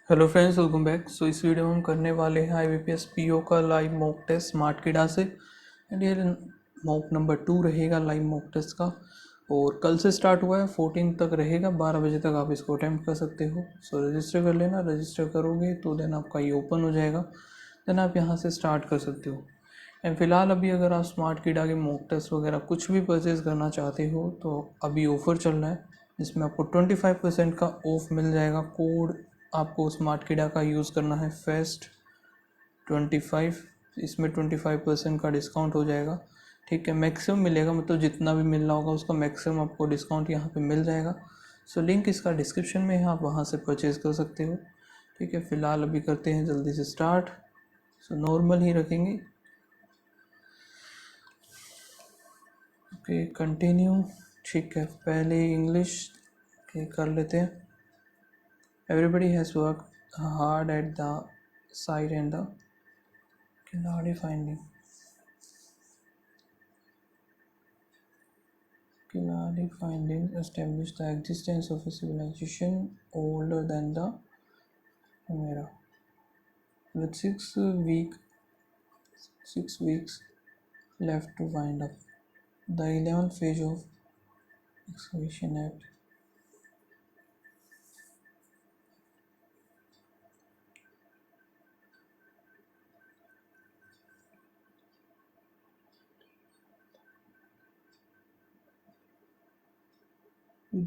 Hello friends, welcome back. So इस video में हम करने वाले हैं IBPS PO का लाइव मॉक टेस्ट स्मार्ट किडा से। एंड ये मॉक नंबर 2 रहेगा लाइव मॉक टेस्ट का, और कल से स्टार्ट हुआ है, 14 तक रहेगा। 12 बजे तक आप इसको अटैम्प्ट कर सकते हो। सो रजिस्टर कर लेना। रजिस्टर करोगे तो देन आपका ये ओपन हो जाएगा, देन आप यहाँ से स्टार्ट कर सकते हो। एंड फिलहाल अभी अगर आप स्मार्ट किडा के मॉक टेस्ट वगैरह कुछ भी परचेज़ करना चाहते हो तो अभी ऑफ़र चल रहा है, जिसमें आपको 25% का ऑफ मिल जाएगा। कोड आपको स्मार्ट किडा का यूज़ करना है FEST25। इसमें 25% का डिस्काउंट हो जाएगा। ठीक है, मैक्सिमम मिलेगा, मतलब जितना भी मिलना होगा उसका मैक्सिमम आपको डिस्काउंट यहाँ पे मिल जाएगा। सो लिंक इसका डिस्क्रिप्शन में है, आप वहाँ से परचेज़ कर सकते हो। ठीक है, फ़िलहाल अभी करते हैं जल्दी से स्टार्ट। सो नॉर्मल ही रखेंगे। Okay, continue. ठीक है, पहले इंग्लिश के कर लेते हैं। Everybody has worked hard at the site and the Killarney finding. Killarney findings established the existence of a civilization older than the Humera. With 6 weeks left to wind up, the 11th phase of excavation at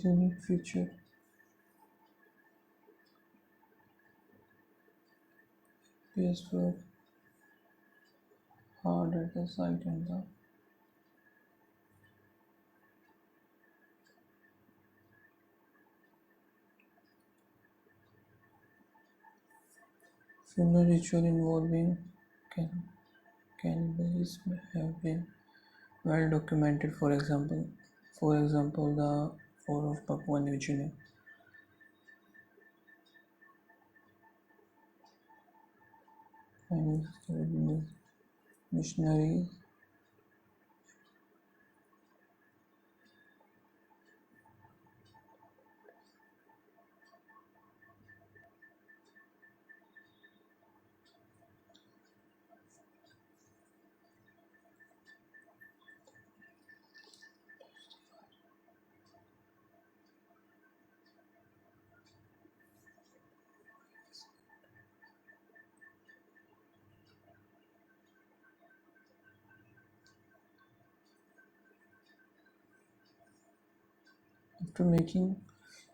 unique feature. Yes, work hard at the site and the funeral ritual involving cannibalism have been well documented. For example, the four of Papua New Guinea. And missionaries after making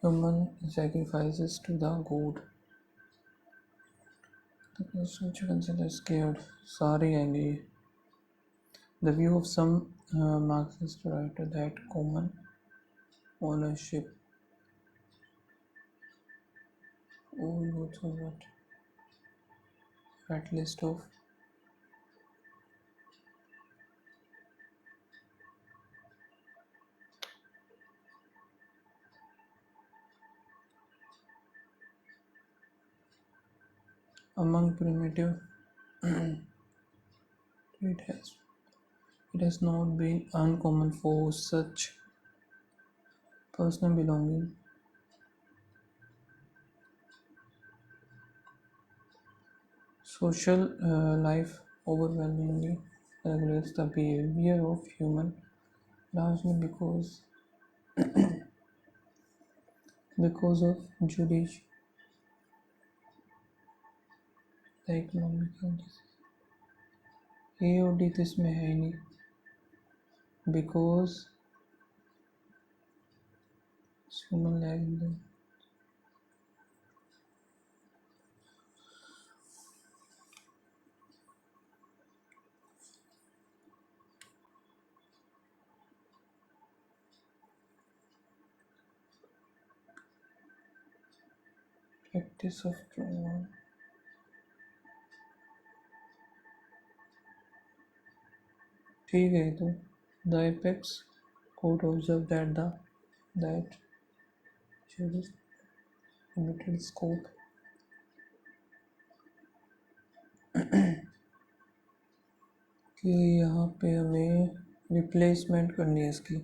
human sacrifices to the god. The person which you consider scared, sorry, angry. The view of some Marxist writer that common ownership all goods of that list of among primitive it has not been uncommon for such personal belonging social life overwhelmingly regulates the behavior of human, largely because of judicial, the economic changes. A और D तो इसमें है ही नहीं, because human lag in the practice of trauma. ठीक है, तो the apex court observed that juris limited scope कि यहाँ पे हमें रिप्लेसमेंट करनी है इसकी।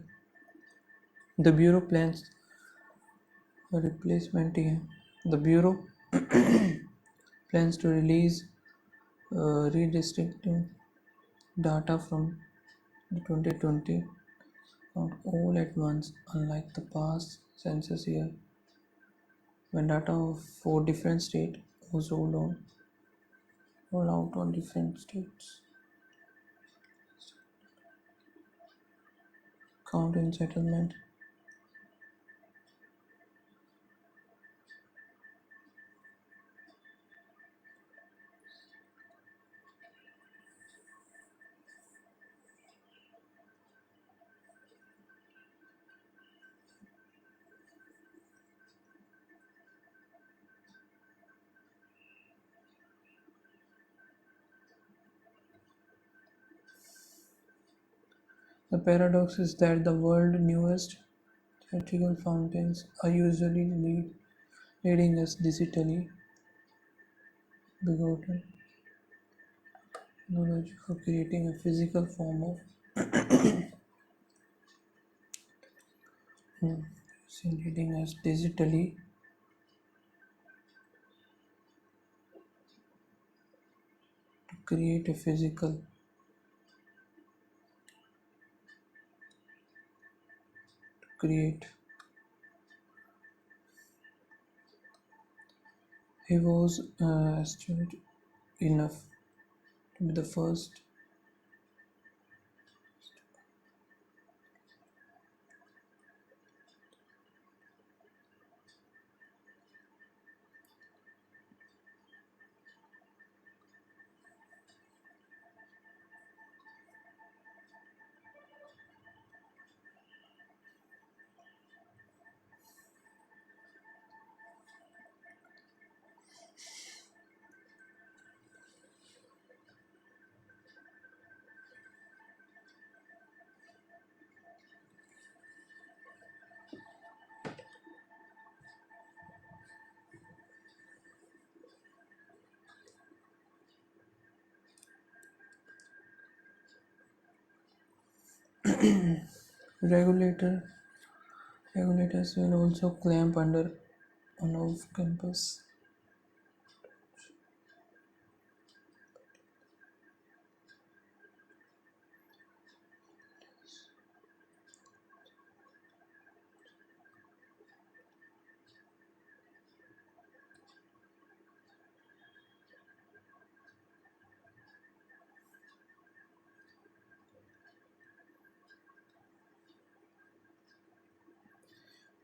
द ब्यूरो प्लान्स रिप्लेसमेंट ही है। The bureau plans to release redistricting data from the 2020 not all at once, unlike the past census year when data for different states was rolled out on different states. Count in settlement. The paradox is that the world's newest theatrical fountains are usually leading us digitally begotten knowledge for creating a physical form of leading us digitally to create a physical create. He was astute enough to be the first. Regulator Regulators will also clamp under on off-campus.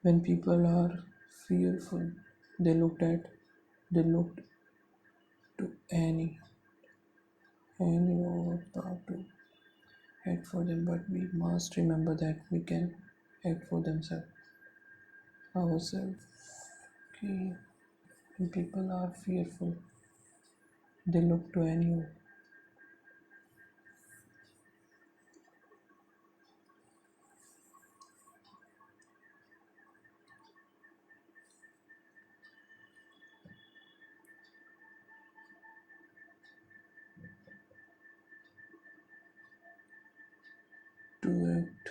When people are fearful, they they looked to any or thought to act for them. But we must remember that we can act for themselves ourselves. Okay. When people are fearful, they look to any to act.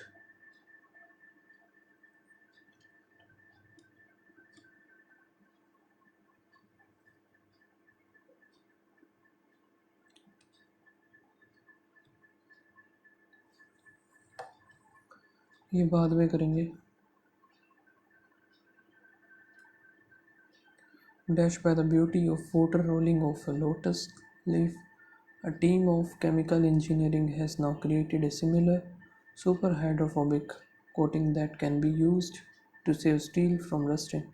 ये बाद में करेंगे. Dashed by the beauty of water rolling off a lotus leaf, a team of chemical engineering has now created a similar superhydrophobic coating that can be used to save steel from rusting.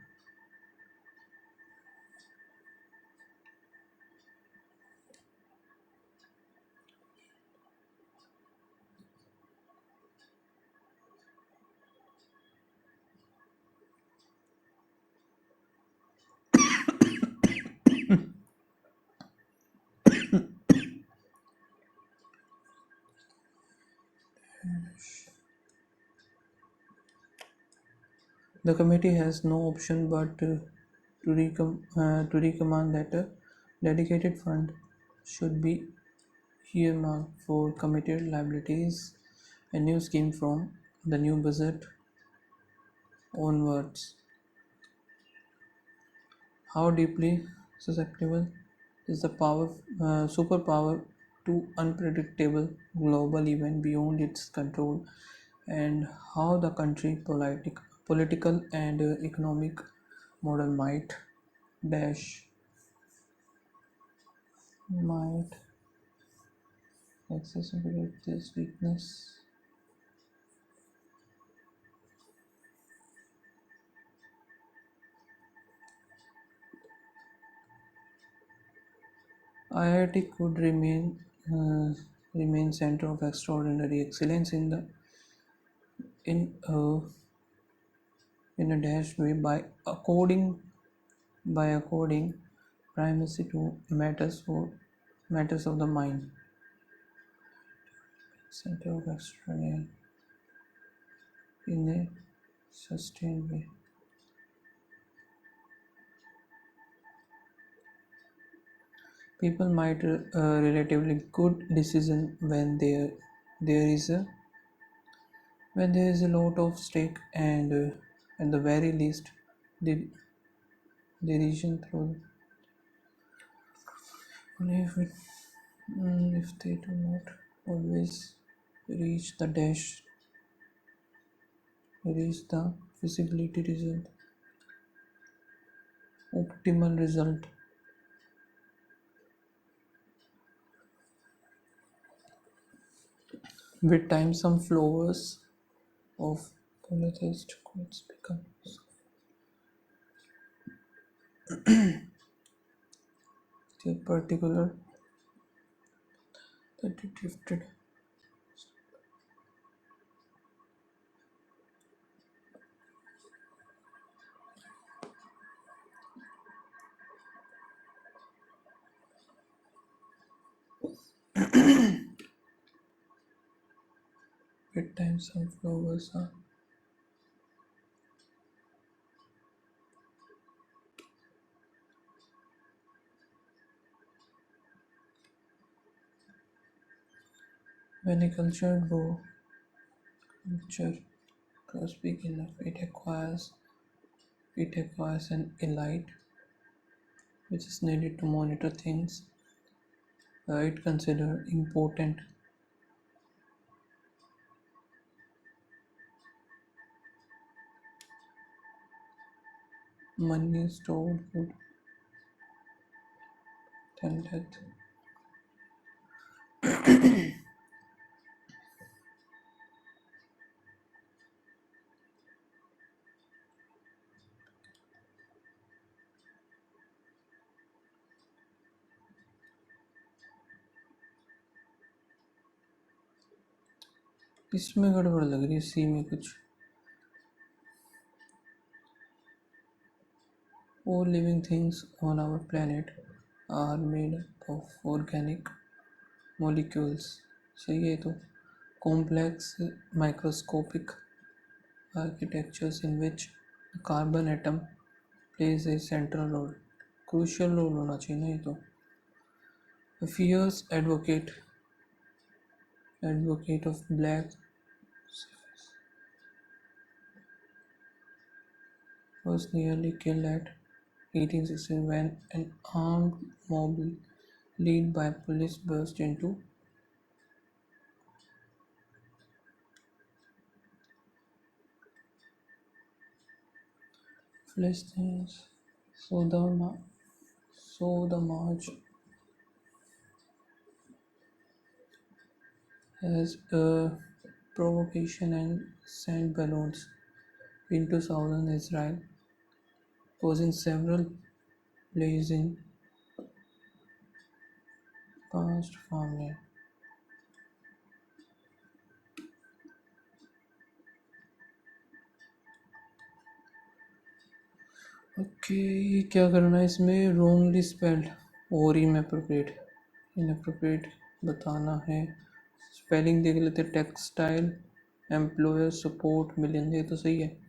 The committee has no option but to recommend that a dedicated fund should be earmarked for committed liabilities. A new scheme from the new budget onwards. How deeply susceptible is the superpower to unpredictable global event beyond its control, and how the country political and economic model dash might exacerbate this weakness. IIT could remain center of extraordinary excellence in uh, in a dash way by according primacy to matters of the mind, center of extraordinary in a sustained way. People might relatively good decision there is a when there is a lot of stake, and at the very least the decision through if, it, if they do not always reach the dash reach the feasibility result optimal result. With time some flowers of polytheist codes become the particular that it drifted. With time some flowers are when a culture grows big enough it acquires an elite which is needed to monitor things it considered important. Money stored good than death. इसमें गड़बड़ लग रही है सी में कुछ. All living things on our planet are made up of organic molecules. सही है तो complex microscopic architectures in which the carbon atom plays a central role. Crucial role होना चाहिए ना ये तो. A fierce advocate of black was nearly killed at 1816 when an armed mob led by police burst into Philistines. So the march has a provocation and sent balloons into southern Israel, causing several places in past farmland. Okay ये क्या करना है इसमें wrongly spelled और inappropriate बताना है. Spelling देख लेते. टेक्सटाइल एम्प्लॉयर सपोर्ट मिलियन ये तो सही है.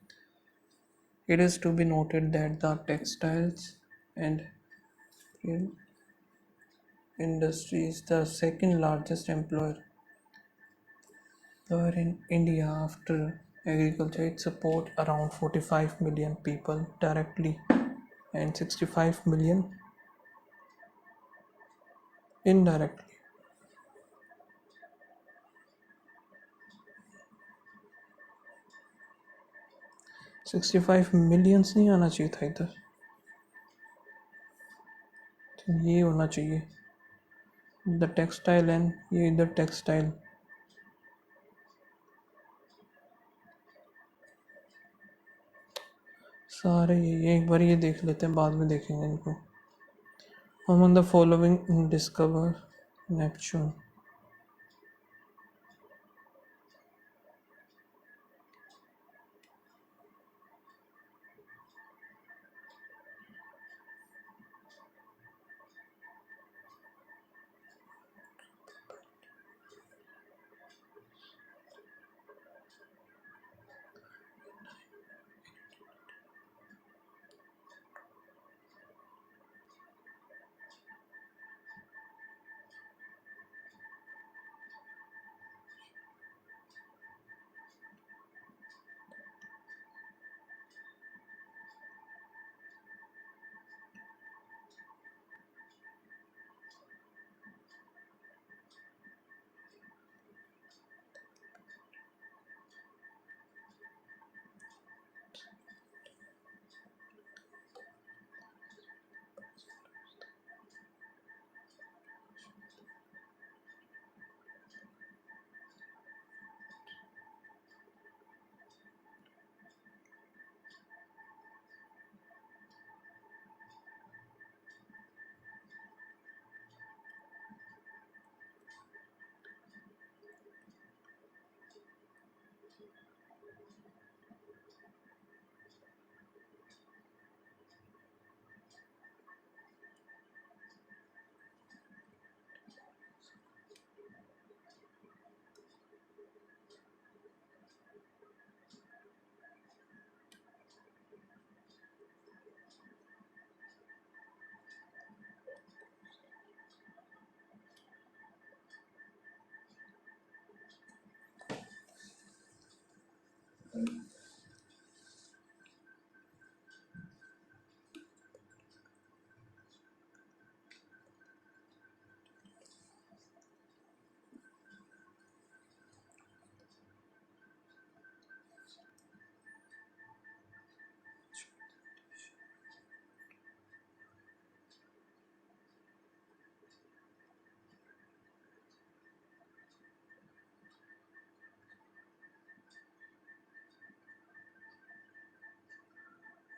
It is to be noted that the textiles and industry is the second largest employer in India after agriculture. It supports around 45 million people directly and 65 million indirectly. 65 millions नहीं आना चाहिए था इधर, तो ये होना चाहिए द टेक्सटाइल एंड ये इधर टेक्सटाइल। सारे ये एक बार ये देख लेते हैं, बाद में देखेंगे इनको। among the following discover Neptune।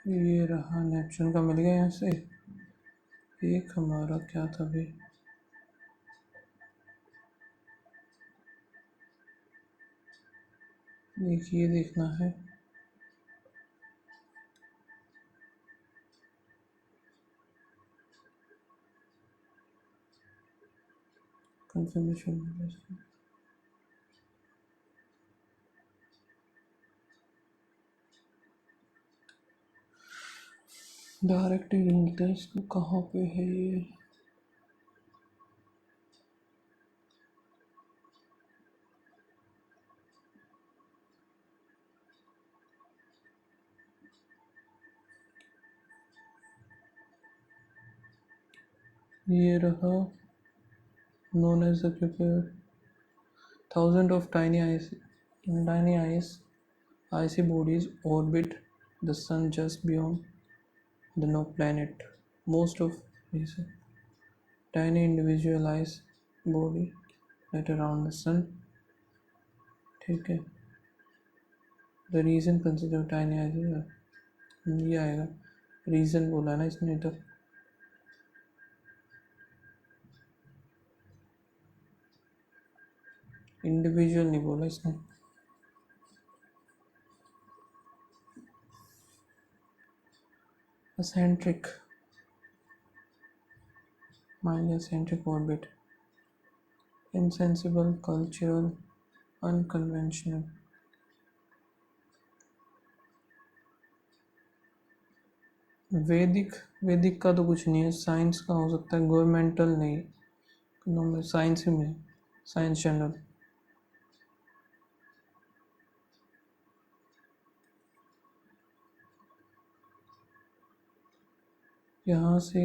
ये रहा नेपच्यून का, मिल गया यहाँ से। एक हमारा क्या था भाई, एक ये देखना है। कंफर्मेशन डायरेक्ट ही ढूंढते हैं इसको, कहाँ पे है ये रहा। known as the prepared thousands of tiny icy bodies orbit the sun just beyond the no planet. Most of these tiny individual ice body that around the sun, ठीक है। the reason consider tiny ice, ये आएगा reason बोला ना इसने, तो individual नहीं बोला इसने। eccentric mildly eccentric orbit, insensible, cultural, unconventional। वैदिक का तो कुछ नहीं है, साइंस का हो सकता है, गवर्नमेंटल नहीं, साइंस ही में, साइंस जनरल। यहाँ से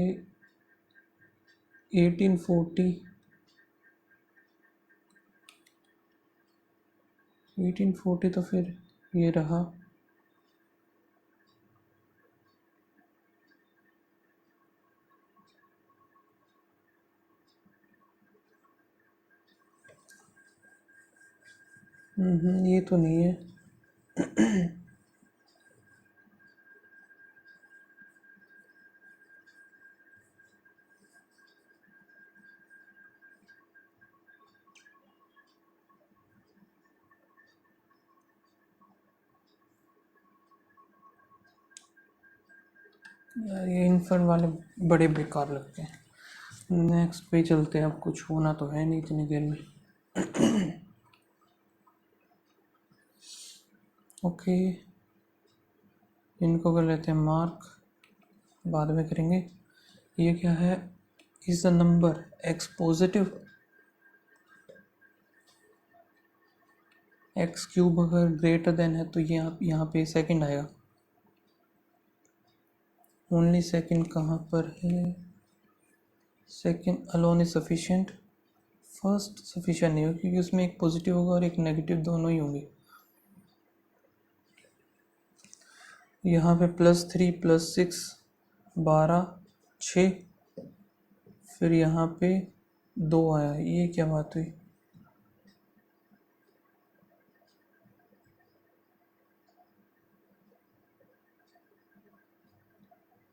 1840 तो फिर ये रहा। ये तो नहीं है। यार ये इन्फर वाले बड़े बेकार लगते हैं। नेक्स्ट पे चलते हैं, अब कुछ होना तो है नहीं इतनी देर में। ओके, इनको कर लेते हैं मार्क, बाद में करेंगे। ये क्या है? Is the number x positive? X cube अगर ग्रेटर देन है तो ये यहाँ पे सेकंड आएगा। ओनली सेकंड कहाँ पर है? Second alone is sufficient. First sufficient नहीं होगा क्योंकि उसमें एक पॉजिटिव होगा और एक नेगेटिव, दोनों ही होंगे। यहाँ पे +3 +6 12 6, फिर यहाँ पे 2 आया। ये क्या बात हुई?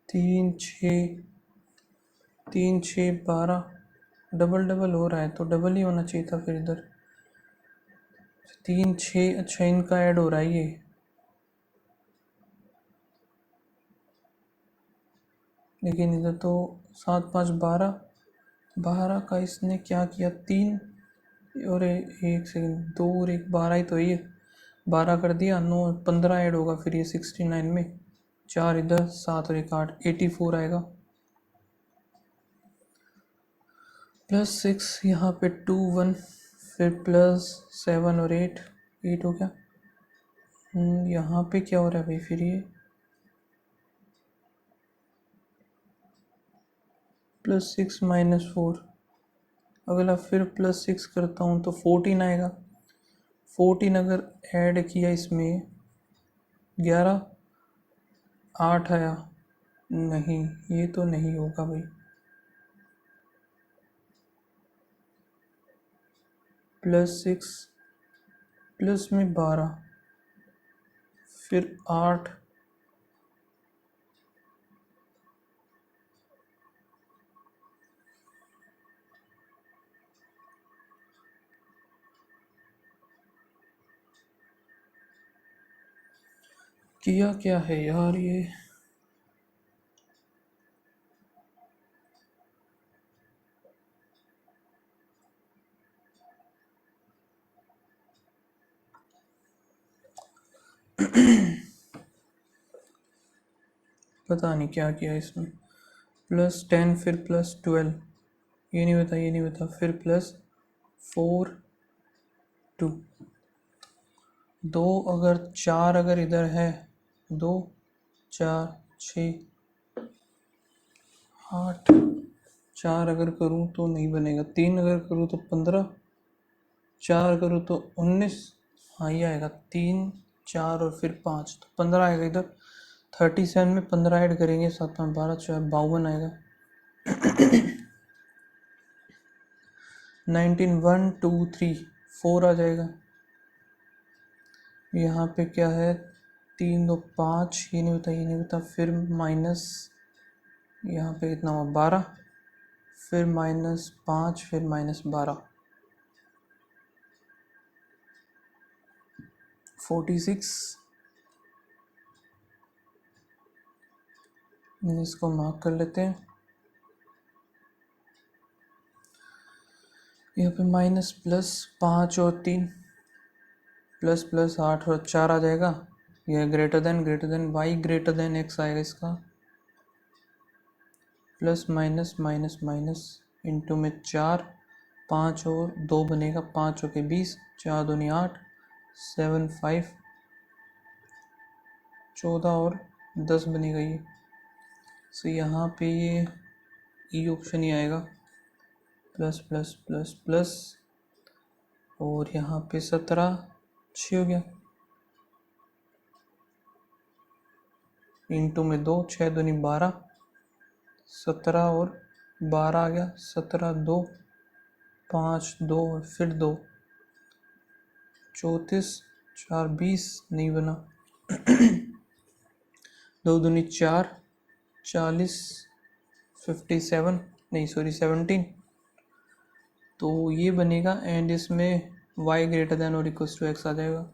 तीन छः 12 डबल डबल हो रहा है तो डबल ही होना चाहिए था फिर इधर। 3 6, अच्छा इनका ऐड हो रहा है ये। लेकिन इधर तो 7 5 12 12 का इसने क्या किया? 3 और 1 सेकंड, 2 और 1 12 ही तो है ये। 12 कर दिया, 9 15 ऐड होगा फिर ये 69 में। 4 इधर, 7 और 1 8, 84 आएगा। +6 यहाँ पे 2 1, फिर +7 और 8 हो गया। यहाँ पे क्या हो रहा है भाई? फिर ये +6 -4, अगला फिर +6 करता हूँ तो 14 आएगा। 14 अगर ऐड किया इसमें 11 8 आया। नहीं, ये तो नहीं होगा भाई। +6 प्लस में 12 फिर 8, किया क्या है यार ये? पता नहीं क्या किया इसमें। +10 फिर +12, ये नहीं बता, ये नहीं बता, फिर +4 2 2 अगर 4 अगर इधर है, 2 4 6 8, 4 अगर करूँ तो नहीं बनेगा। 3 अगर करूँ तो 15, 4 करूँ तो 19। हाँ ये आएगा 3 4 और फिर 5 तो 15 आएगा इधर। 37 में 15 ऐड करेंगे, 7 में 12 4 52 आएगा। 19 1 2 3 4 आ जाएगा। यहाँ पे क्या है? 3 2 5, ये नहीं बता, ये नहीं बता, फिर माइनस, यहाँ पे कितना हुआ? 12, फिर -5, फिर -12, 46। इसको मार्क कर लेते हैं। यहाँ पे -+5 और 3 ++8 और 4 आ जाएगा। यह greater than y greater than x आएगा इसका। Plus minus minus minus into में 4, 5 और 2 बनेगा, 5 हो के 20, 4 दूनी 8, 7 5 14 और 10 बनेगा ये। सो यहाँ पे ये ई ऑप्शन ही आएगा, प्लस प्लस प्लस प्लस, और यहाँ पे 17 6 हो गया, इंटू में 2, 6 दूनी 12, 17 और 12 आ गया, 17 2 5 2 फिर 2, 34 4 20 नहीं बना, 2 दूनी 4, 40 57 नहीं सॉरी 17, तो ये बनेगा एंड इसमें y ग्रेटर देन और इक्वल टू x आ जाएगा।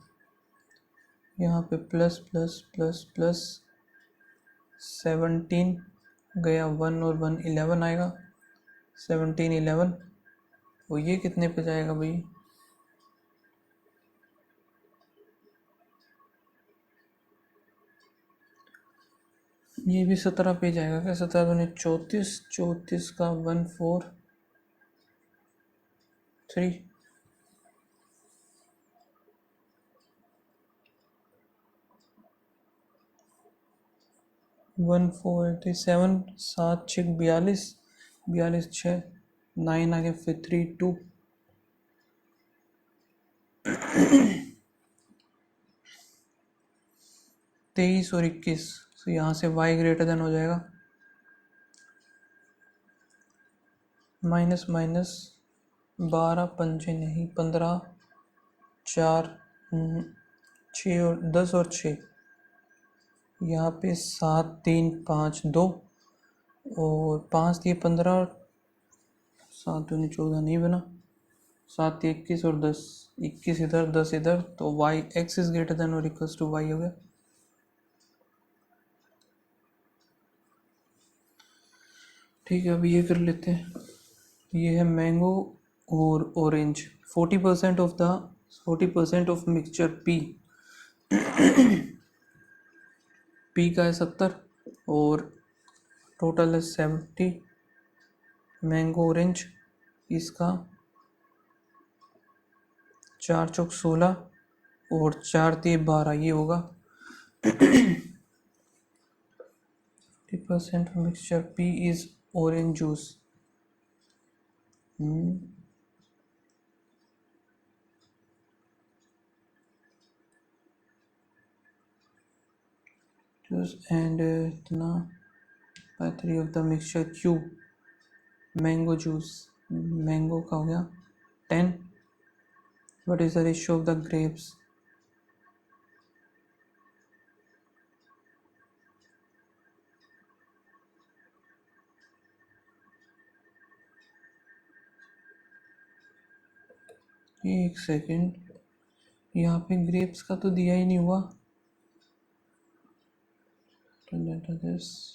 यहाँ पे प्लस प्लस प्लस प्लस 17 गया 1 और 1 11 आएगा, 17 11, और ये कितने पे जाएगा भाई, ये भी 17 पे जाएगा क्या, 17 दूनी 34, 34 का 1 4 3, 1 4 87, 7 6 42, 42 6 9 आ गया, फिर 3 2, 23 और 21, तो यहाँ से y ग्रेटर देन हो जाएगा, माइनस माइनस 12 पंजे नहीं 15, 4 6 और 10 और 6, यहाँ पे 7 3 5 2, और 5 दिए 15 और 7 दूनी 14 नहीं बना, 7 दिए 21 और 10, 21 इधर 10 इधर, तो y x is greater than और इक्वल्स टू y हो गया। ठीक है, अब ये कर लेते हैं। ये है मैंगो और ऑरेंज, 40% ऑफ मिक्सचर पी का है 70 और टोटल है 70, मैंगो ऑरेंज इसका 4 चौक 16 और 4 3 12, ये होगा 50% mixture P is orange juice. Juice and इतना by 3 of the mixture Q, mango juice, mango का हो गया 10, what is the ratio of the grapes, एक सेकेंड, यहाँ पे ग्रेप्स का तो दिया ही नहीं हुआ, this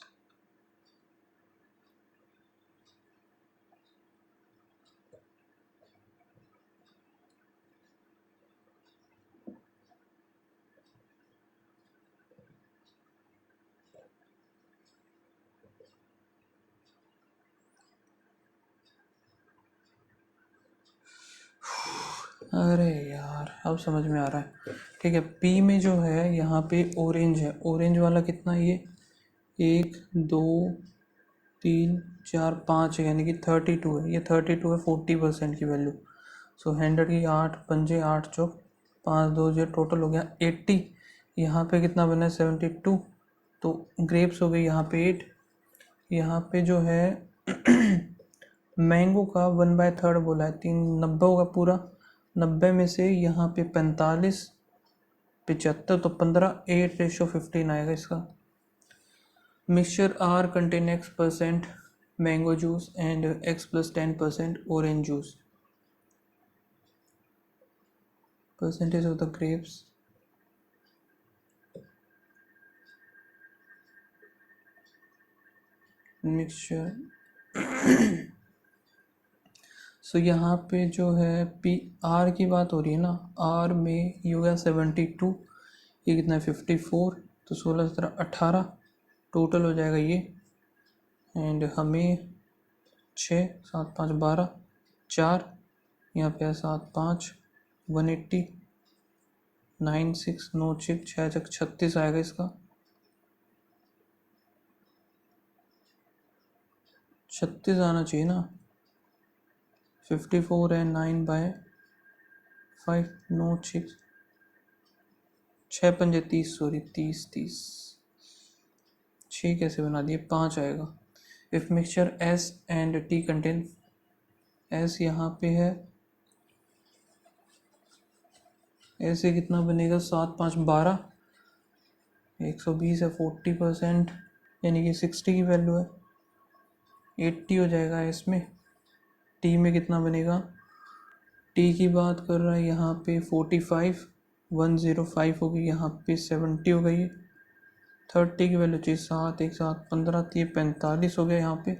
अरे यार अब समझ में आ रहा है। ठीक है, पी में जो है यहाँ पे ऑरेंज है, ऑरेंज वाला कितना, ये 1 2 3 4 5 यानी कि 32 है, ये 32 है 40% की वैल्यू। सो 100 की 8 पंजे 8 चौक 5 2, ये टोटल हो गया 80। यहाँ पे कितना बना है 72, तो ग्रेप्स हो गई यहाँ पे 8। यहाँ पे जो है मैंगो का 1/3 बोला है, 390 होगा पूरा, 90 में से यहाँ पे 45 75, तो 15 8:15 आएगा इसका। Mixture are contain X% mango juice and X + 10% orange juice, percentage of the grapes mixture. So यहाँ पे जो है पी आर की बात हो रही है ना, आर में ये हो गया 72, ये कितना है 54, तो 16 17 18 टोटल हो जाएगा ये, एंड हमें 6 7 5 12 4, यहाँ पे है 7 5 180, 9 6 9 6 6 6 36 आएगा इसका। 36 आना चाहिए ना, 54 है, 9/5, 9 6 6 पंजे 30, सॉरी 30 30, 6 कैसे बना दिए, 5 आएगा। If mixture S and T contain, S यहाँ पे है, ऐसे कितना बनेगा, 7 5 12, 120 है, 40%, यानी कि 60 की वैल्यू है, 80 हो जाएगा इसमें। टी में कितना बनेगा, टी की बात कर रहा है यहाँ पे 45, 105 होगी, यहाँ पे 70 हो गई, 30 की वैल्यू चाहिए, 7 1 7 15, तो ये 45 हो गया यहाँ पे।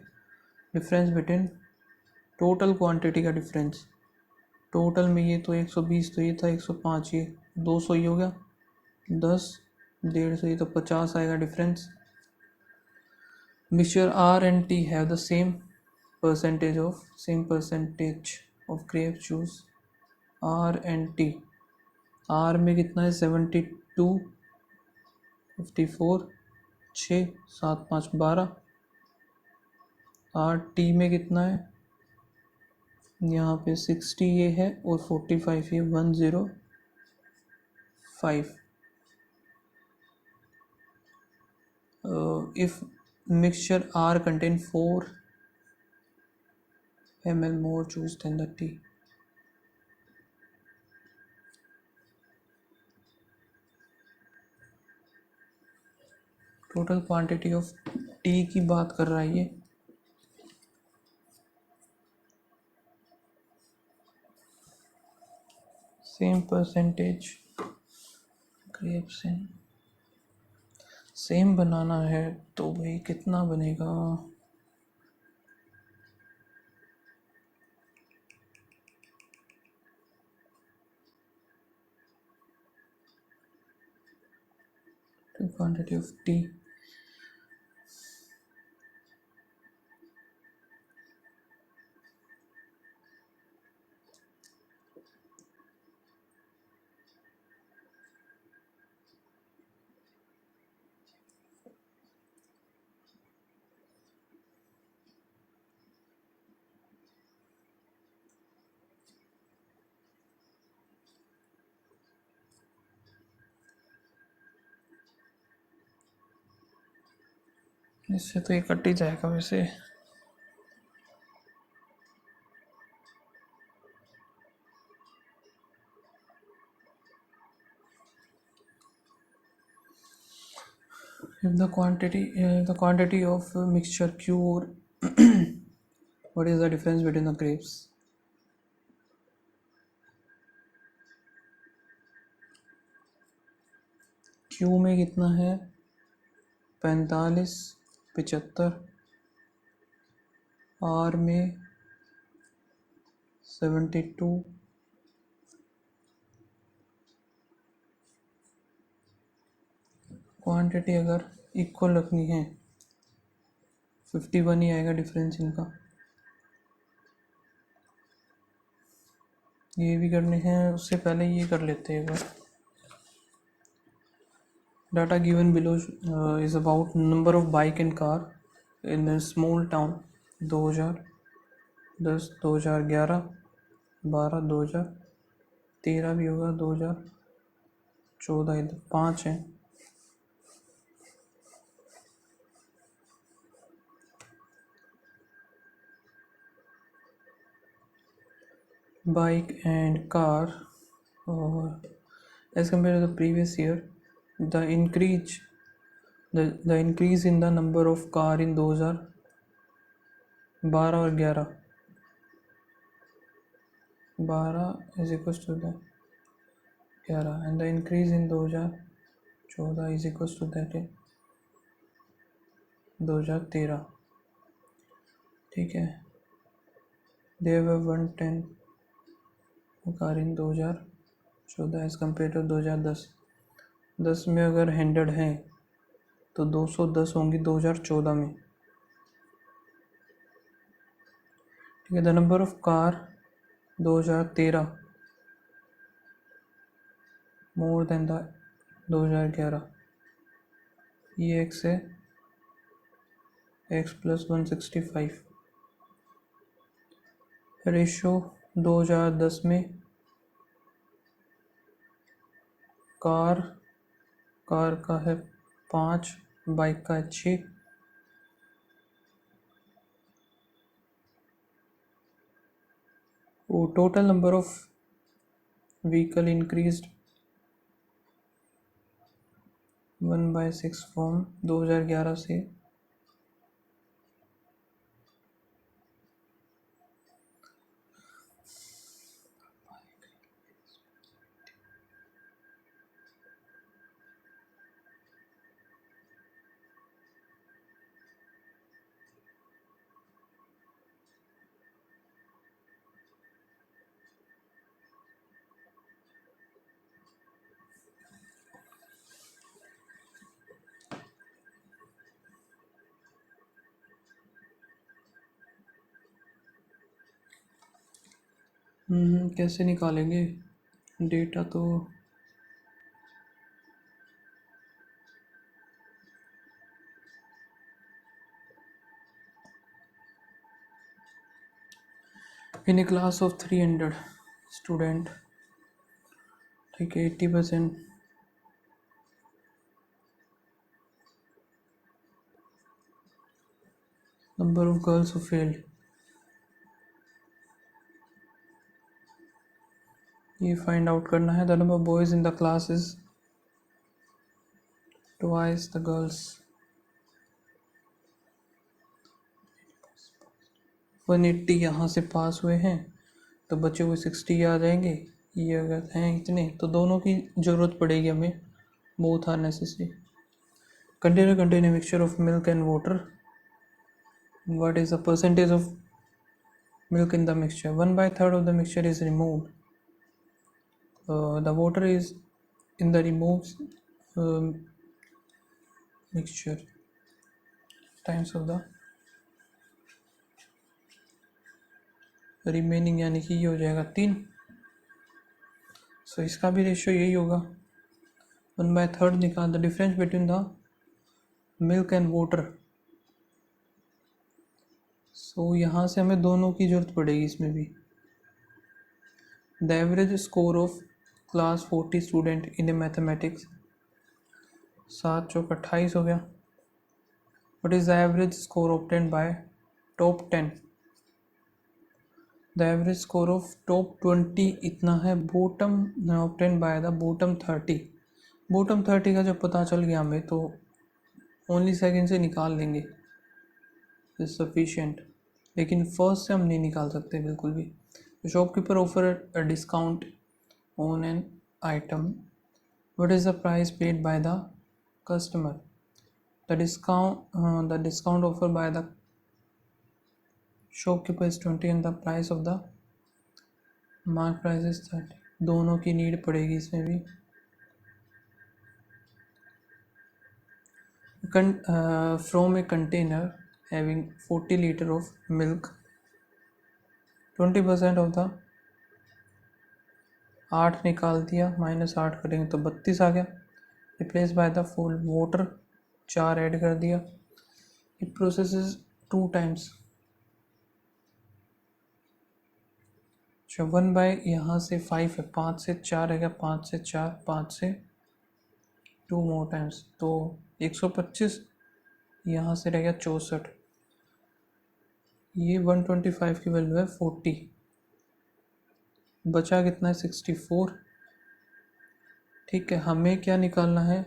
डिफरेंस बिटवीन टोटल क्वांटिटी का डिफरेंस, टोटल में ये तो 120, तो ये था 105, ये 200 ही हो गया, 10 150, ये तो 50 आएगा difference. Mixture R and T have the same percentage of grape juice, R and T. R में कितना है, 72, 54, 6 7 5 12। आर टी में कितना है, यहाँ पे 60 ये है और 45 ये, 105। If mixture are contain 4 ml more juice than the tea, total quantity of tea की बात कर रहा है ये। Same percentage grapes in, same बनाना है तो भाई कितना बनेगा, क्वांटिटी ऑफ टी, इससे तो ये कट ही जाएगा वैसे। if the quantity of mixture Q or what is the difference between the grapes, Q में कितना है, 45 75, R में 72, क्वांटिटी अगर इक्वल रखनी है 51 ही आएगा डिफरेंस इनका। ये भी करने हैं, उससे पहले ये कर लेते हैं एक बार। Data given below is about number of bike and car in small town 2010, 2011, 12, 2013 भी होगा, 2014, इधर 5 हैं। Bike and car, as compared to the previous year, the increase in the number of car in 2012 और 12 is equals to the 11, and the increase in 2014 is equals to that in 2013। ठीक है, there were 110 car in 2014 as compared to 2010। 10 में अगर 100 हैं तो 210 होंगी 2014 में। ठीक है, the number of car 2013 more than the 2011, ये एक्स है, एक्स प्लस 165, रेशो 2010 में कार का है 5, बाइक का है 6। वो total number of vehicle increased 1/6 from 2011 से कैसे निकालेंगे डेटा? तो इन ए क्लास ऑफ 300 स्टूडेंट, ठीक है, 80% number of girls who failed, ये फाइंड आउट करना है। The number of boys in the class is twice the girls. 180 यहाँ से पास हुए हैं तो बचे हुए 60 आ जाएंगे। ये अगर हैं इतने तो दोनों की ज़रूरत पड़ेगी हमें, both are necessary. Container contain a mixture of milk and water, what is the percentage of milk in the mixture? 1/3 of the mixture is removed. The water is in the removed mixture times of the remaining, यानी कि ये हो जाएगा 3। सो इसका भी ratio यही होगा, 1/3 निकाल the difference between the milk and water. So यहाँ से हमें दोनों की जरूरत पड़ेगी इसमें भी। The average score of class 40 student in a mathematics, 7 चौक 28 हो गया। What is the average score obtained by top 10? The average score of top 20 इतना है, bottom obtained by the bottom 30। Bottom 30 का जब पता चल गया हमें तो ओनली सेकेंड से निकाल लेंगे, इज सफिशिएंट। लेकिन फर्स्ट से हम नहीं निकाल सकते बिल्कुल भी। Shopkeeper offer a discount on an item, what is the price paid by the customer? The discount offer by the shopkeeper is 20 and the price of the mark price is 30। दोनों की need पड़ेगी इसमें भी। From a container having 40 liter of milk, 20% of the 8 निकाल दिया, -8 करेंगे तो 32 आ गया। Replace by the full water, 4 add कर दिया। It processes 2 times. 1 बाय यहाँ से 5 है, 5 से 4 है, 5 से 4, 5 से 2 मोर टाइम्स, तो 125। यहाँ से रह गया 64। ये 125 की वैल्यू है 40, बचा कितना है 64। ठीक है, हमें क्या निकालना है?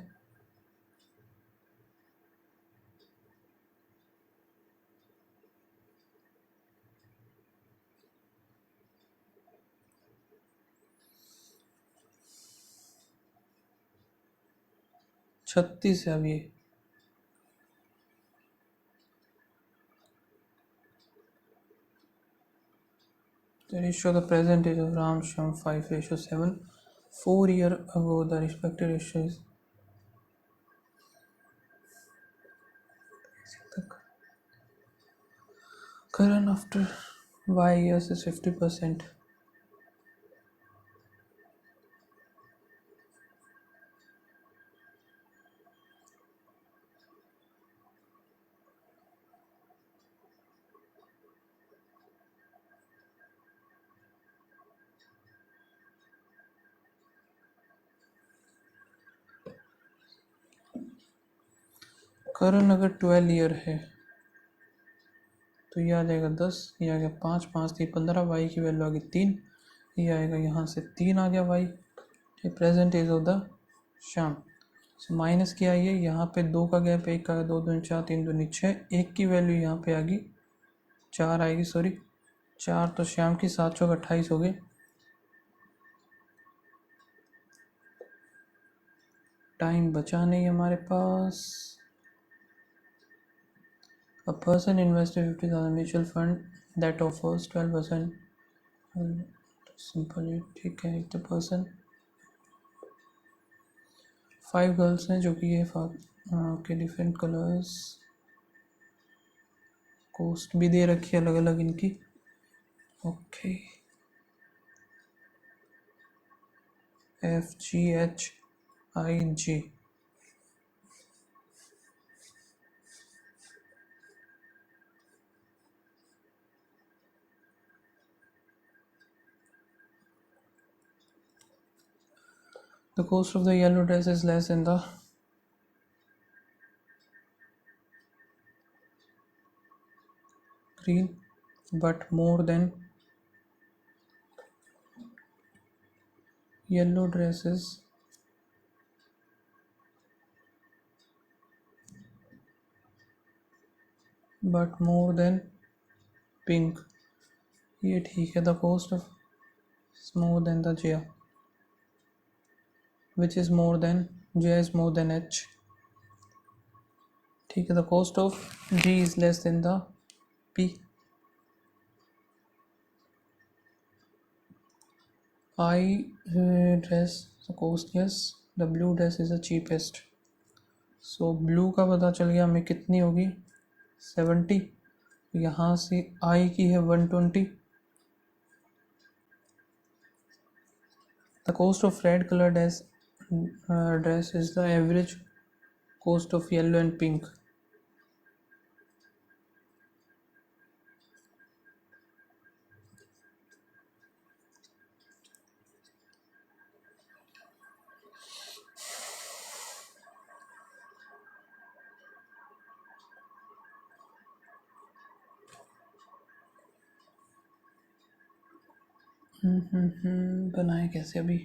छत्तीस है अब ये। The ratio, the present age of Ram Sham 5:7. 4 years ago, the respective ratio is current after Y years is 50%. करण अगर 12 ईयर है तो ये आ जाएगा 10, ये आ गया 5, 5 3 15, वाई की वैल्यू आ गई 3, ये आएगा यहाँ से 3 आ गया y. Present age of the Shyam. So minus किया ये, यहाँ पे 2 का गैप, 1 का 2 2 4 3 2 6, 1 की वैल्यू यहाँ पे आ गई 4 आएगी, सॉरी 4, तो श्याम की 7 चौक 28 हो गए। टाइम बचा नहीं हमारे पास। A person invested 50,000 mutual fund that offers 12%. Simple, ठीक है। एक पर्सन 5 गर्ल्स हैं जो कि ये के डिफरेंट कलर्स, कॉस्ट भी दे रखी है अलग अलग इनकी। Okay, FGHIG। The cost of the yellow dress is less in the green but more than yellow dresses but more than pink। ये ठीक है। The cost of is more than the J, which is more than J is more than H। ठीक है। The cost of G is less than the P। I dress the cost, yes, the blue dress is the cheapest। So blue का पता चल गया हमें कितनी होगी 70, यहाँ से I की है 120। The cost of red color dress is the average cost of yellow and pink। बनाए कैसे अभी?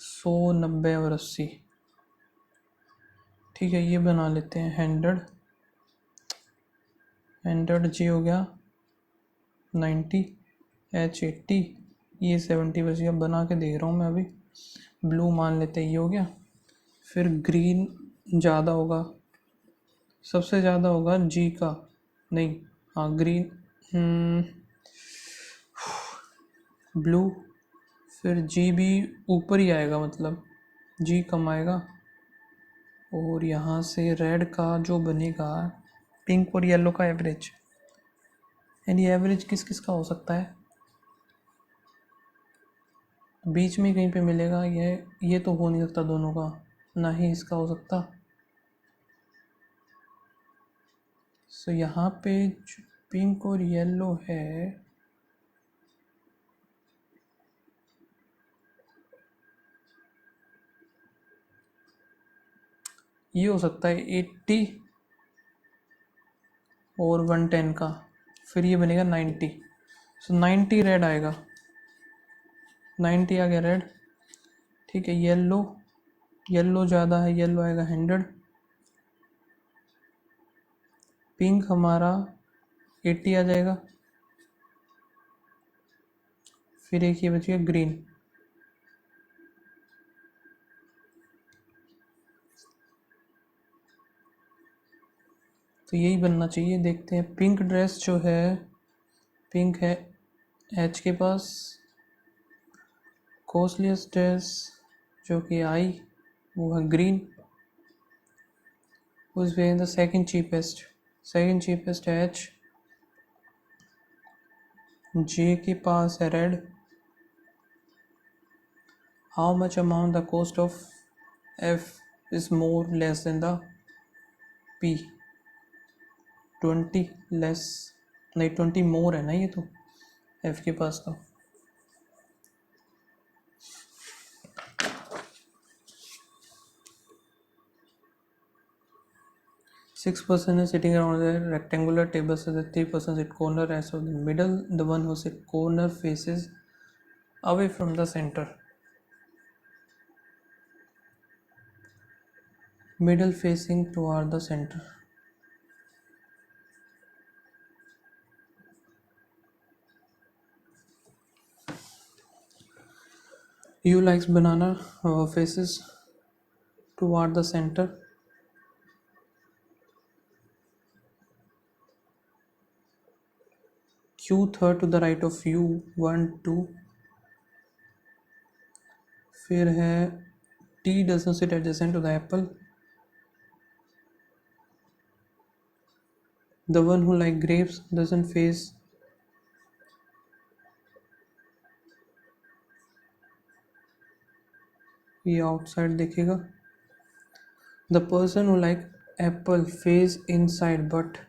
सौ, 90 और 80। ठीक है, ये बना लेते हैं 100 जी हो गया 90, H 80, ये 70 बच गया। बना के देख रहा हूँ मैं अभी। ब्लू मान लेते हैं ये हो गया। फिर ग्रीन ज़्यादा होगा, सबसे ज़्यादा होगा जी का, नहीं हाँ ग्रीन, ब्लू, फिर जी भी ऊपर ही आएगा, मतलब जी कम आएगा। और यहाँ से रेड का जो बनेगा पिंक और येलो का एवरेज, यानी एवरेज किस किस का हो सकता है? बीच में कहीं पे मिलेगा ये तो हो नहीं सकता दोनों का, ना ही इसका हो सकता। सो यहाँ पे पिंक और येलो है, ये हो सकता है 80 और 110 का, फिर ये बनेगा 90। सो 90 रेड आएगा, 90 आ गया रेड। ठीक है, येलो ज़्यादा है, येलो आएगा 100। पिंक हमारा 80 आ जाएगा। फिर एक ये बच गया ग्रीन, तो यही बनना चाहिए। देखते हैं पिंक ड्रेस जो है, पिंक है एच के पास। कॉस्टलीस्ट ड्रेस जो कि आई, वो है ग्रीन। उस वे द सेकंड चीपेस्ट है एच। जे के पास है red. How much amount the cost of F is more less than the P? 20 less नहीं 20 मोर है ना ये तो एफ के पास तो। Six person is sitting around a rectangular table, so the 3 person sit corner as of the middle. The one who sit corner faces away from the center. Middle facing toward the center. U likes banana, faces toward the center. Q third to the right of U, 1 2. फिर है T doesn't sit adjacent to the apple. The one who like grapes doesn't face ये outside देखेगा. The person who like apple face inside but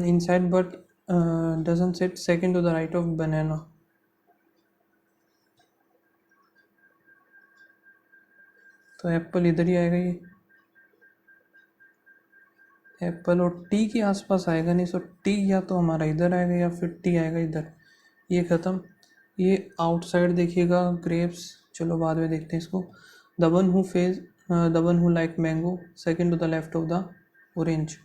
inside but doesn't sit second to the right of banana. तो Apple इधर ही आएगा ये. Apple और T के आसपास आएगा नहीं, सो टी या तो हमारा इधर आएगा या फिर टी आएगा इधर. ये ख़त्म. ये आउटसाइड देखिएगा ग्रेप्स, चलो बाद में देखते हैं इसको. The one who face the one who like mango second to the left of the orange.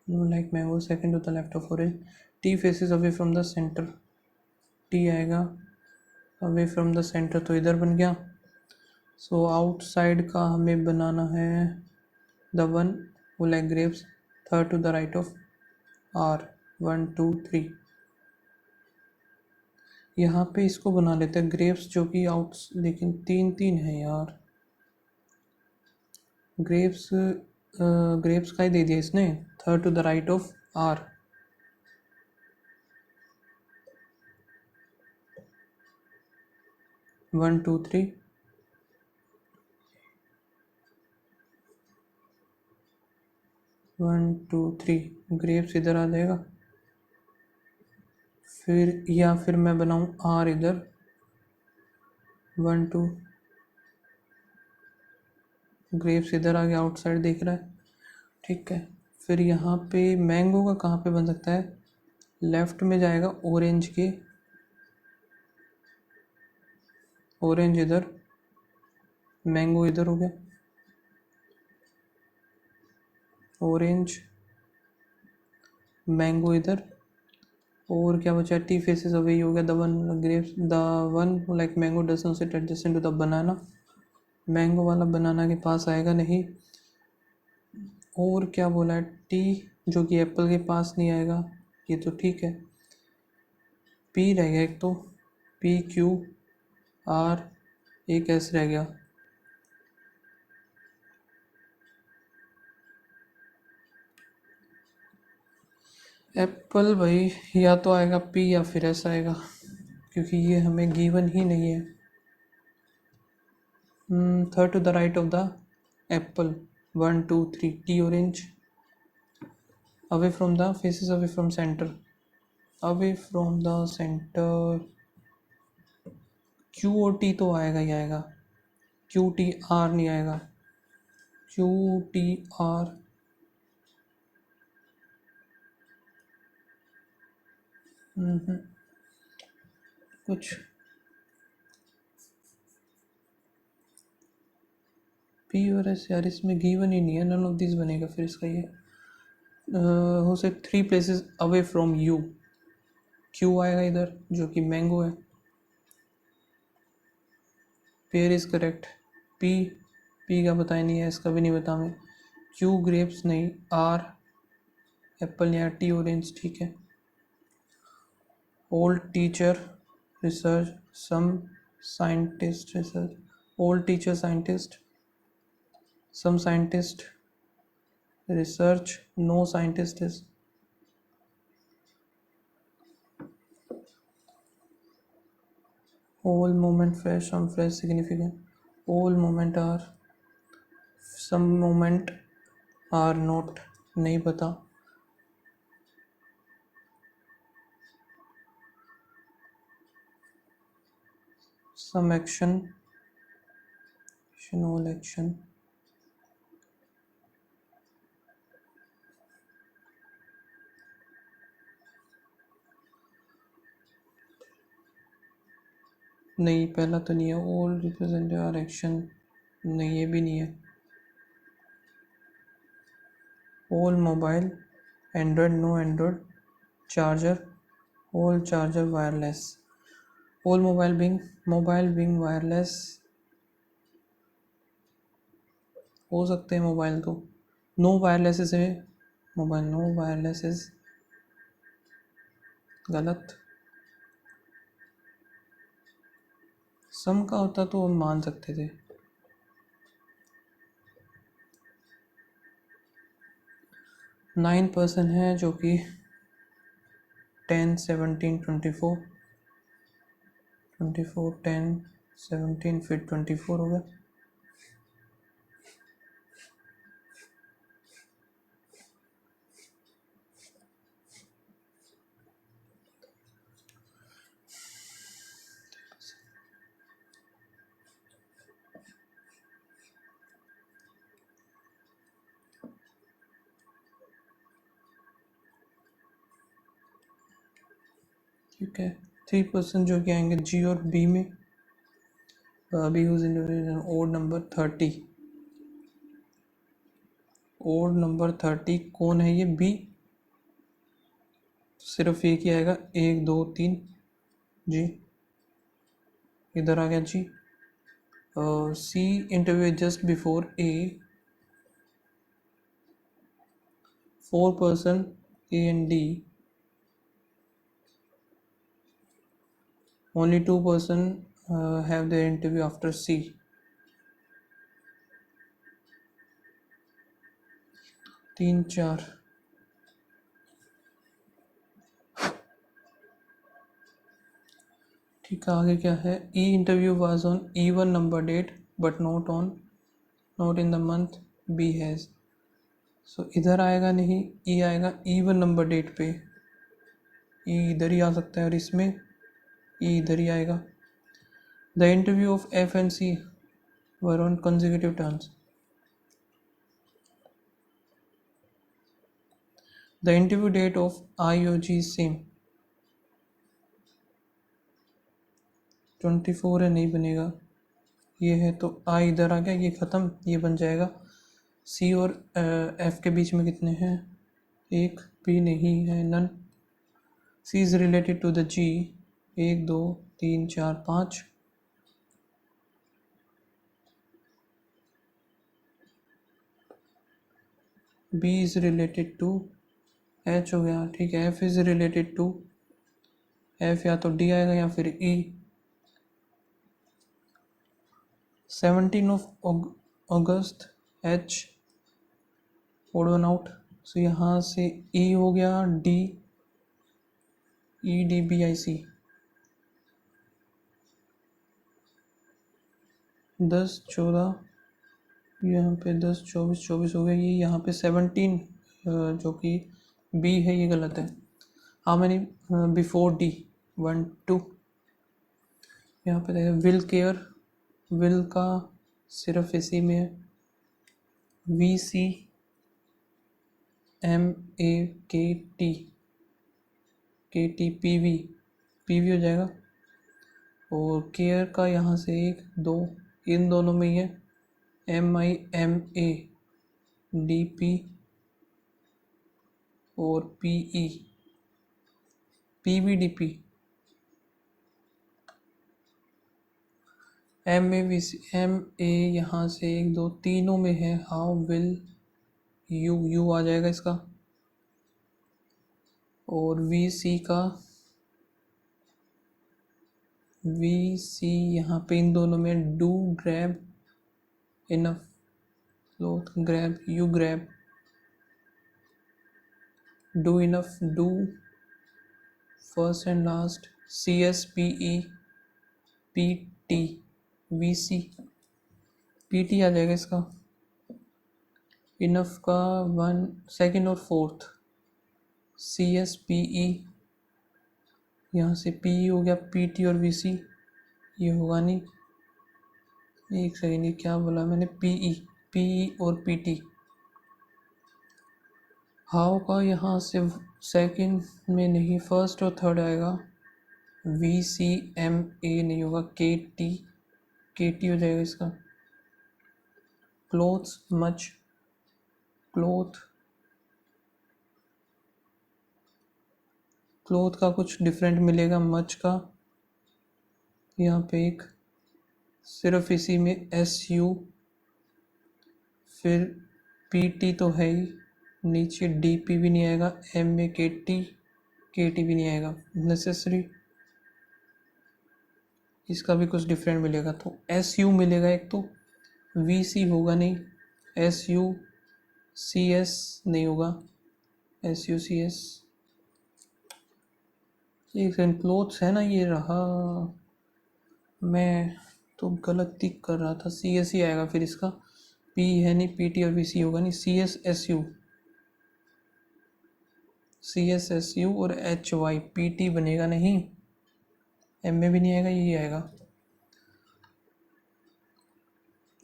Like mango second to the left of orange. T faces away from the centre. T आएगा away from the centre, तो इधर बन गया. So outside का हमें बनाना है the one who like grapes third to the right of R, 1 2 3. यहाँ पे इसको बना लेते हैं ग्रेप्स जो कि आउट, लेकिन 3 3 है यार. ग्रेप्स ग्रेप्स का ही दे दिया इसने, third to the right of R. One two three. One two three. Grapes इधर आ जाएगा. फिर या फिर मैं बनाऊँ आर इधर, 1 2. ग्रेप्स इधर आ गया, आउटसाइड दिख रहा है. ठीक है. फिर यहाँ पे मैंगो का कहाँ पे बन सकता है, लेफ्ट में जाएगा ऑरेंज के. ऑरेंज इधर, मैंगो इधर हो गया. ऑरेंज मैंगो इधर. और क्या बचा, टी फेसेस अवे ही हो गया. The one grapes the one like mango doesn't sit adjacent to the banana. Mango वाला बनाना के पास आएगा नहीं. और क्या बोला है, टी जो कि एप्पल के पास नहीं आएगा, ये तो ठीक है. पी रह गया एक तो, पी क्यू आर, एक एस रह गया. एप्पल भाई या तो आएगा पी या फिर एस आएगा, क्योंकि ये हमें गिवन ही नहीं है. Third to the right of the apple, 1 2 3. T orange away from the faces away from centre. Away from the centre. Q और टी तो आएगा ही आएगा. क्यू टी आर नहीं आएगा. Q T R. कुछ पी और एस यार इसमें गिवन ही नहीं है, नन ऑफ दिस बनेगा फिर इसका. ये हो से 3 places away from you. Q आएगा इधर जो कि मैंगो है. Pair is correct. P, P का पता ही नहीं है, इसका भी नहीं पता हमें. क्यू ग्रेप्स नहीं, आर एप्पल या टी ऑरेंज. ठीक है. Old teacher research some scientist research. Old teacher scientist, some scientist research, no scientist is. all moment fresh, some fresh significant, all moment are, some moment are not, नहीं पता, some action, all action, नहीं पहला तो नहीं है, all represent our action, नहीं ये भी नहीं है, all mobile, Android no Android, charger, all charger wireless, all mobile being wireless, हो सकते हैं मोबाइल तो, नो वायरलेस से मोबाइल, नो वायरलेस इज गलत, सम का होता तो हम मान सकते थे, 9% है जो कि 10 17 24 24 10 17 फिर 24 हो गया, ठीक है। 3% जो कि आएंगे जी और बी में, B use in odd number 30, odd number 30 कौन है ये, बी, सिर्फ एक ही आएगा, 1 2 3 जी, इधर आ गया जी, C interview just before A, 4% A and D, only 2% have their interview after C, 3 4, ठीक है। आगे क्या है, E interview was on E1 number date but not in the month B has, so इधर आएगा नहीं, ई आएगा E1 नंबर डेट पे, ई इधर ही आ सकता है और इसमें ई इधर ही आएगा। The interview of F and C were on consecutive terms, the interview date of I O G same, 24 है, नहीं बनेगा, ये है तो आई इधर आ गया, ये ख़त्म, ये बन जाएगा। सी और एफ के बीच में कितने हैं, एक भी नहीं है, none, C is related to the G, 1 2 3 4 5, B is related to H हो गया, ठीक है। F is related to, F या तो डी आएगा या फिर E, 17 of August H, odd one out, so यहाँ से ई हो गया, D, E D B I C, 10 14, यहाँ पे 10 24 24 हो गया, ये यहाँ पे 17 जो कि बी है ये गलत है। हाउ मैनी बिफोर डी, 1 2, यहाँ पे देखिए विल केयर, विल का सिर्फ इसी में है, वी सी एम ए के T P V, P V हो जाएगा, और केयर का यहाँ से 1 2, इन दोनों में ही है, M I M A D P और P E, P V D P, M A V C M A यहाँ से 1 2 तीनों में है, हाउ विल यू, यू आ जाएगा इसका, और वी सी का, वी सी यहाँ पे इन दोनों में, do grab enough, sloth grab, you grab, do enough, do first and last, C S P E, P T V C P T आ जाएगा इसका। इनफ का 1 सेकेंड और fourth C S P E, यहाँ से पी ई हो गया, P T और वी सी ये होगा नहीं। एक सेकेंड, ये क्या बोला मैंने, पी ई और पी टी। हाउ का यहाँ से सेकंड में नहीं, फर्स्ट और थर्ड आएगा। वी सी एम ए नहीं होगा, के टी हो जाएगा इसका। क्लोथ्स मच, क्लोथ का कुछ डिफरेंट मिलेगा मच का। यहाँ पे एक सिर्फ इसी में एस यू, फिर पी टी तो है ही, नीचे डी पी भी नहीं आएगा, एम ए के टी भी नहीं आएगा नेसेसरी। इसका भी कुछ डिफरेंट मिलेगा, तो एस यू मिलेगा एक, तो वी सी होगा नहीं, एस यू सी एस नहीं होगा, एस यू सी एस। एक सेकंड, क्लोथ्स है ना, ये रहा, मैं तो गलत टिक कर रहा था, सी एस ही आएगा फिर इसका। पी है नहीं, पी टी और वी सी होगा नहीं, C S S U, C S S U और एच वाई, पी टी बनेगा नहीं, एम में भी नहीं आएगा, यही आएगा।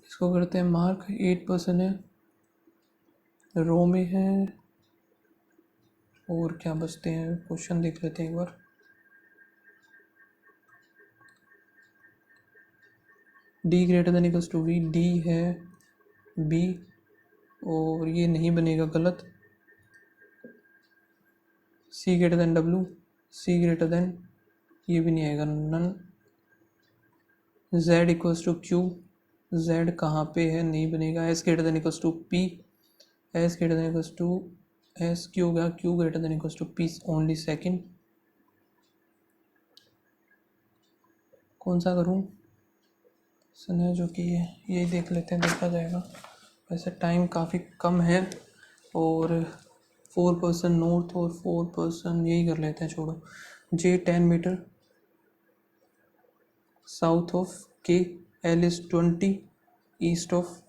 इसको करते हैं मार्क, 8% है, रो में है। और क्या बचते हैं, क्वेश्चन देख लेते हैं एक बार। D greater than equals to V, D है बी, और ये नहीं बनेगा, गलत। C greater than W, C greater than, ये भी नहीं आएगा, none. Z equals to Q, Z कहाँ पे है, नहीं बनेगा। S greater than equals to P, S greater than equals to S Q होगा, Q greater than equals to P only second. कौन सा करूँ, सुना जो कि ये देख लेते हैं, देखा जाएगा। वैसे टाइम काफ़ी कम है, और 4% नॉर्थ और 4% यही कर लेते हैं, छोड़ो। J 10 metre south of K, L is 20 east of,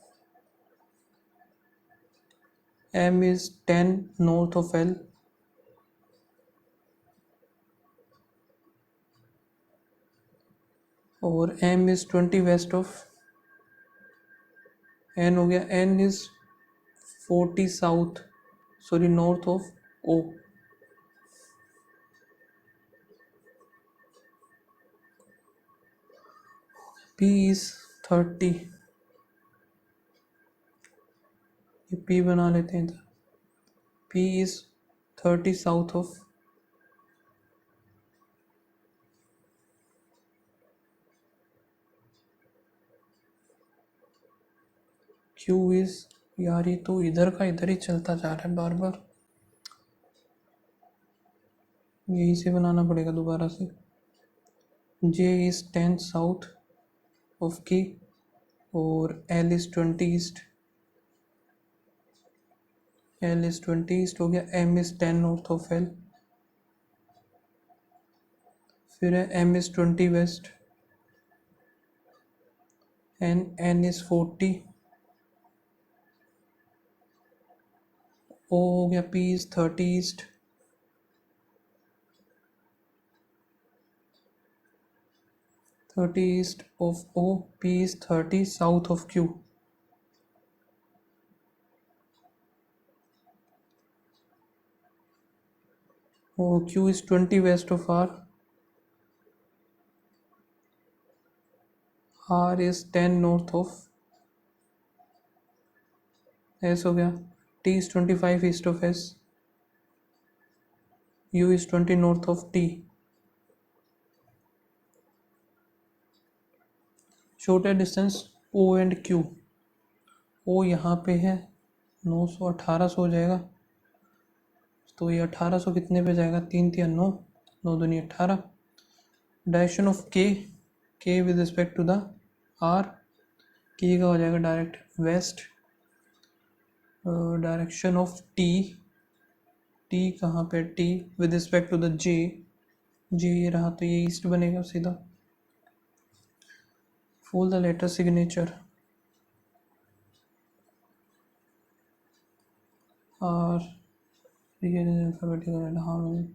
M is 10 north of L, और M is 20 west of, N हो गया, N is 40 south, sorry north of O. P is 30, ये पी बना लेते हैं इधर, P is 30 south of, Q is, यार ये तो इधर का इधर ही चलता जा रहा है बार बार, यही से बनाना पड़ेगा दोबारा से। जे इज 10 साउथ ऑफ के, और L is 20 east, L is 20 east हो गया, M is 10 north of L, फिर है M is 20 west, N is 40, O हो गया, P is 30 east, east of O, P is 30 south of Q, और Q is 20 west of R is 10 north of S हो गया, T is 25 east of S, U is 20 north of T. Shorter distance O and Q, O यहाँ पे है 900, 1800 हो जाएगा, तो ये 1800 कितने पे जाएगा, 3 3 9, 9 दूनी 18। Direction of K with respect to the R, K का हो जाएगा direct west. Direction of T कहाँ पे, T with respect to the J ये रहा, तो ये ईस्ट बनेगा सीधा। फुल द लेटर सिग्नेचर और अल्फाबेटिकल हाँ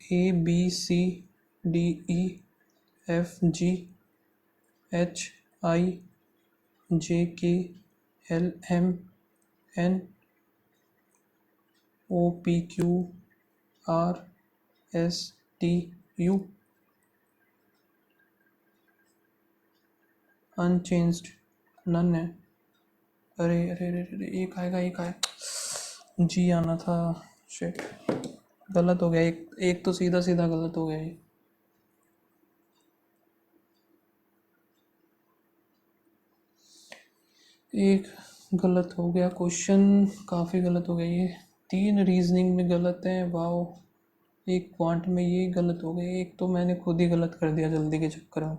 ABCDEFGHIJKLMNOPQRSTU अनचेंज्ड नन है। अरे अरे अरे अरे एक आएगा जी आना था। शिट गलत हो गया, एक तो सीधा सीधा गलत हो गया ये। एक गलत हो गया क्वेश्चन, काफ़ी गलत हो गया ये। 3 रीजनिंग में गलत है, वाओ। एक क्वांट में ये गलत हो गया, एक तो मैंने खुद ही गलत कर दिया जल्दी के चक्कर में,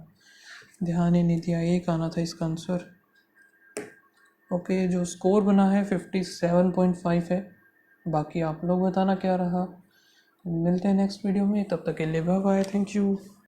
ध्यान ही नहीं दिया। एक आना था इसका आंसर। ओके, जो स्कोर बना है 57.5 है। बाकी आप लोग बताना क्या रहा। मिलते हैं नेक्स्ट वीडियो में, तब तक के लिए बाय बाय, थैंक यू।